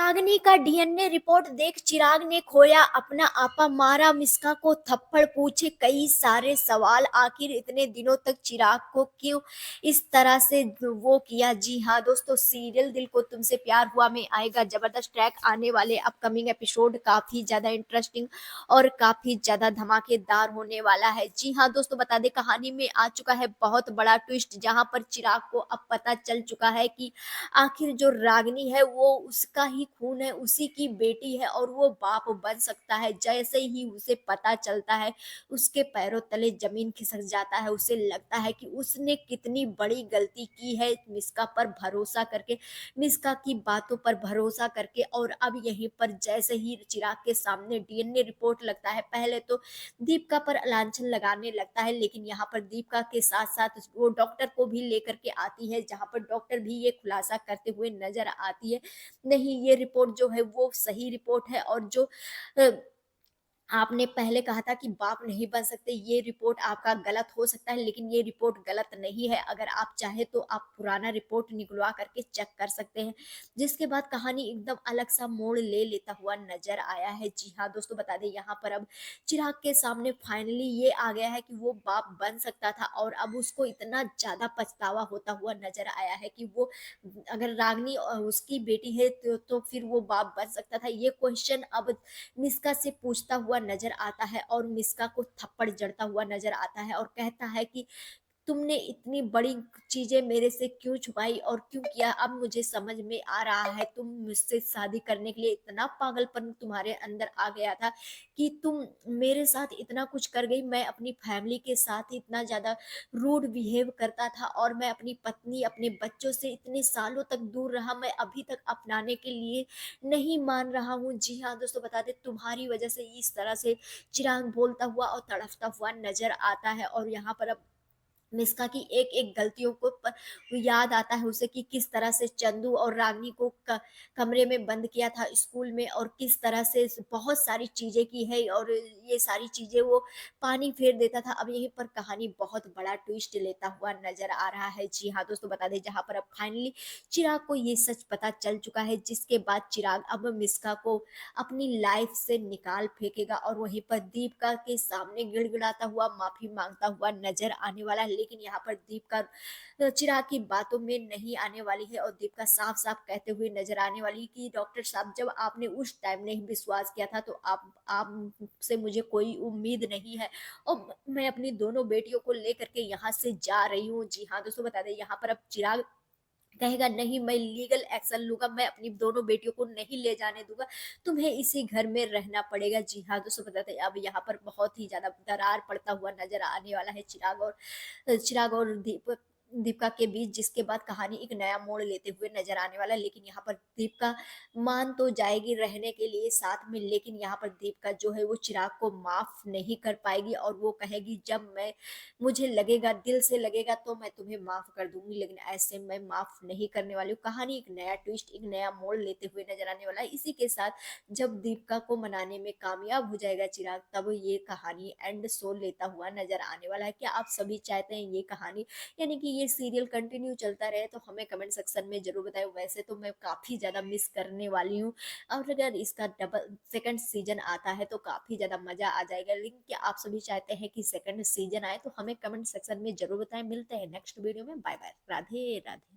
रागिनी का DNA report देख चिराग ने खोया अपना आपा, मारा मिस्का को थप्पड़, पूछे कई सारे सवाल। आखिर इतने दिनों तक चिराग को क्यों इस तरह से वो किया। जी हाँ दोस्तों, सीरियल दिल को तुमसे प्यार हुआ में आएगा जबरदस्त ट्रैक आने वाले अपकमिंग एपिसोड काफी ज्यादा इंटरेस्टिंग और काफी ज्यादा धमाकेदार होने वाला है। जी हाँ दोस्तों, बता दें कहानी में आ चुका है बहुत बड़ा ट्विस्ट, जहां पर चिराग को अब पता चल चुका है कि आखिर जो रागिनी है वो उसका ही खून है, उसी की बेटी है और वो बाप बन सकता है। जैसे ही उसे पता चलता है उसके पैरों तले जमीन खिसक जाता है। उसे लगता है कि उसने कितनी बड़ी गलती की है मिस्का पर भरोसा करके, मिस्का की बातों पर भरोसा करके। और अब यहीं पर जैसे ही चिराग के सामने डीएनए रिपोर्ट लगता है, पहले तो दीपिका पर लांछन लगाने लगता है, लेकिन यहाँ पर दीपिका के साथ साथ वो डॉक्टर को भी लेकर के आती है, जहाँ पर डॉक्टर भी ये खुलासा करते हुए नजर आती है, नहीं ये रिपोर्ट जो है वो सही रिपोर्ट है। और जो अ, आपने पहले कहा था कि बाप नहीं बन सकते, ये रिपोर्ट आपका गलत हो सकता है, लेकिन ये रिपोर्ट गलत नहीं है। अगर आप चाहे तो आप पुराना रिपोर्ट निकलवा करके चेक कर सकते हैं। जिसके बाद कहानी एकदम अलग सा मोड़ ले लेता हुआ नजर आया है। जी हाँ दोस्तों, बता दें यहाँ पर अब चिराग के सामने फाइनली ये आ गया है कि वो बाप बन सकता था, और अब उसको इतना ज्यादा पछतावा होता हुआ नजर आया है कि वो अगर रागनी उसकी बेटी है तो फिर वो बाप बन सकता था। ये क्वेश्चन अब मिस्का से पूछता हुआ नजर आता है, और मिस्का को थप्पड़ जड़ता हुआ नजर आता है और कहता है कि तुमने इतनी बड़ी चीजें मेरे से क्यों छुपाई और क्यों किया। अब मुझे समझ में आ रहा है, तुम मुझसे शादी करने के लिए इतना पागलपन तुम्हारे अंदर आ गया था कि तुम मेरे साथ इतना कुछ कर गई। मैं अपनी फैमिली के साथ इतना ज्यादा रूड बिहेव करता था, और मैं अपनी पत्नी अपने बच्चों से इतने सालों तक दूर रहा, मैं अभी तक अपनाने के लिए नहीं मान रहा हूँ। जी हाँ दोस्तों, बता दें तुम्हारी वजह से इस तरह से चिराग बोलता हुआ और तड़फता हुआ नजर आता है। और यहाँ पर अब मिस्का की एक एक गलतियों को याद आता है उसे कि किस तरह से चंदू और रागनी को कमरे में बंद किया था स्कूल में, और किस तरह से बहुत सारी चीजें की है, और ये सारी चीजें वो पानी फेर देता था। अब यहीं पर कहानी बहुत बड़ा ट्विस्ट लेता हुआ नजर आ रहा है। जी हाँ दोस्तों, बता दें जहां पर अब फाइनली चिराग को ये सच पता चल चुका है, जिसके बाद चिराग अब मिस्का को अपनी लाइफ से निकाल फेंकेगा, और वहीं पर दीपिका के सामने गिड़गिड़ाता हुआ माफी मांगता हुआ नजर आने वाला है। लेकिन यहाँ पर दीपिका चिराग की बातों में नहीं आने वाली है, और दीपिका साफ साफ कहते हुए नजर आने वाली है कि डॉक्टर साहब, जब आपने उस टाइम नहीं विश्वास किया था तो आप से मुझे कोई उम्मीद नहीं है, और मैं अपनी दोनों बेटियों को लेकर के यहाँ से जा रही हूँ। जी हाँ दोस्तों, बता दें यहाँ पर अब चिराग कहेगा नहीं, मैं लीगल एक्शन लूंगा, मैं अपनी दोनों बेटियों को नहीं ले जाने दूंगा, तुम्हें इसी घर में रहना पड़ेगा। जी हाँ दोस्तों, बताते हैं अब यहाँ पर बहुत ही ज्यादा दरार पड़ता हुआ नजर आने वाला है चिराग और दीपिका के बीच, जिसके बाद कहानी एक नया मोड़ लेते हुए नजर आने वाला है। लेकिन यहाँ पर दीपिका मान तो जाएगी रहने के लिए साथ में, लेकिन यहाँ पर दीपिका जो है वो चिराग को माफ नहीं कर पाएगी, और वो कहेगी जब मैं मुझे लगेगा, दिल से लगेगा तो मैं तुम्हें माफ कर दूंगी, लेकिन ऐसे मैं माफ नहीं करने वाली हूँ। कहानी एक नया ट्विस्ट, एक नया मोड़ लेते हुए नजर आने वाला है। इसी के साथ जब दीपिका को मनाने में कामयाब हो जाएगा चिराग, तब ये कहानी एंड सो लेता हुआ नजर आने वाला है। क्या आप सभी चाहते हैं ये कहानी यानी कि ये सीरियल कंटिन्यू चलता रहे? तो हमें कमेंट सेक्शन में जरूर बताएं। वैसे तो मैं काफी ज्यादा मिस करने वाली हूँ, और अगर इसका डबल सेकंड सीजन आता है तो काफी ज्यादा मजा आ जाएगा। लेकिन क्या आप सभी चाहते हैं कि सेकंड सीजन आए? तो हमें कमेंट सेक्शन में जरूर बताएं। मिलते हैं नेक्स्ट वीडियो में। Bye bye, Radhe Radhe.